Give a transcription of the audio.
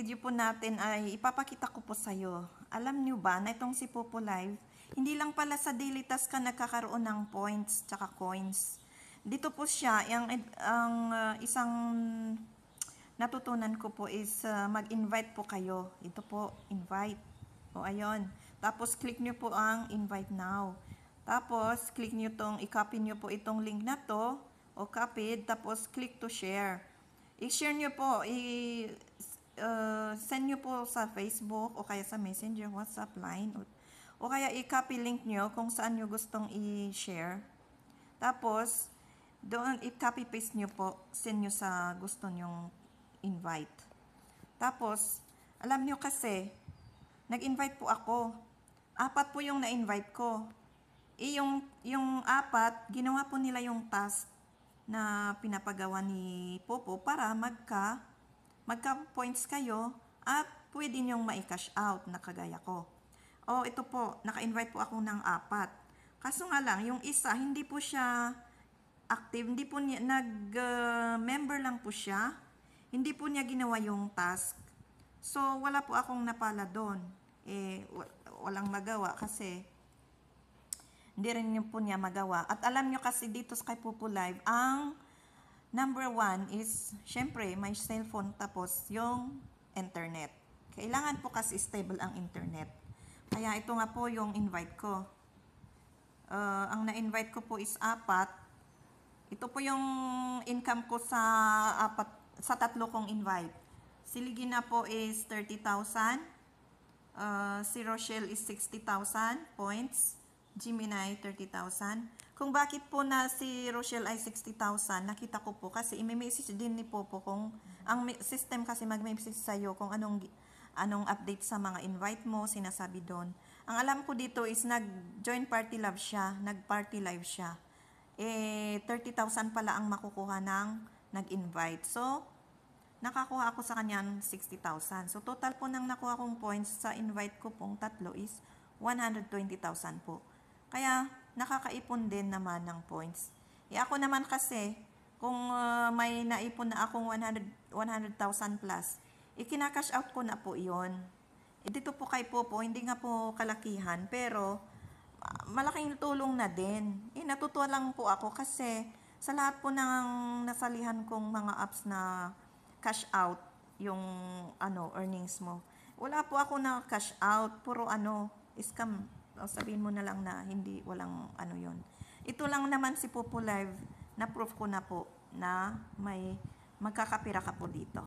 video po natin ay ipapakita ko po sa iyo. Alam niyo ba na itong si Popo Live, hindi lang pala sa daily task ka nagkakaroon ng points tsaka coins. Dito po siya, isang natutunan ko po is mag-invite po kayo. Ito po, invite. O ayun. Tapos click niyo po ang invite now. Tapos click niyo tong, i-copy niyo po itong link na to o copied, tapos click to share. I-share niyo po, send nyo po sa Facebook o kaya sa Messenger, WhatsApp, Line, o kaya i-copy link nyo kung saan nyo gustong i-share. Tapos, doon i-copy paste nyo po, send nyo sa gusto nyong invite. Tapos, alam nyo kasi, nag-invite po ako. 4 po yung na-invite ko. Yung 4, ginawa po nila yung task na pinapagawa ni Popo para magka-points kayo at pwede nyong ma-cash out na kagaya ko. O ito po, naka-invite po ako ng 4. Kaso nga lang, yung isa, hindi po siya active, hindi po niya, nag-member lang po siya, hindi po niya ginawa yung task. So, wala po akong napala doon. Walang magawa kasi hindi rin yun po niya magawa. At alam nyo kasi dito sa kay Popo Live, ang number 1 is, syempre, may cellphone tapos yung internet. Kailangan po kasi stable ang internet. Kaya ito nga po yung invite ko. Ang na-invite ko po is 4. Ito po yung income ko sa 3 kong invite. Si Ligina po is 30,000. Si Rochelle is 60,000 points. Gemini 30,000. Kung bakit po na si Rochelle ay 60,000, nakita ko po kasi i-message din ni Popo kung ang system kasi mag-message sa'yo kung anong update sa mga invite mo, sinasabi doon. Ang alam ko dito is nag-join party live siya, nag-party live siya. 30,000 pala ang makukuha ng nag-invite. So, nakakuha ako sa kanya 60,000. So, total po ng nakuha kong points sa invite ko pong 3 is 120,000 po. Kaya, nakakaipon din naman ng points. Ako naman kasi, kung may naipon na akong 100,000 plus, ikinakash out ko na po iyon. Dito po kay Popo, hindi nga po kalakihan, pero malaking tulong na din. Natutuwa lang po ako kasi sa lahat po ng nasalihan kong mga apps na cash out, yung earnings mo. Wala po ako na cash out, puro scam. Sabihin mo na lang na walang yon. Ito lang naman si Popo Live, na proof ko na po na may magkakapira ka po dito.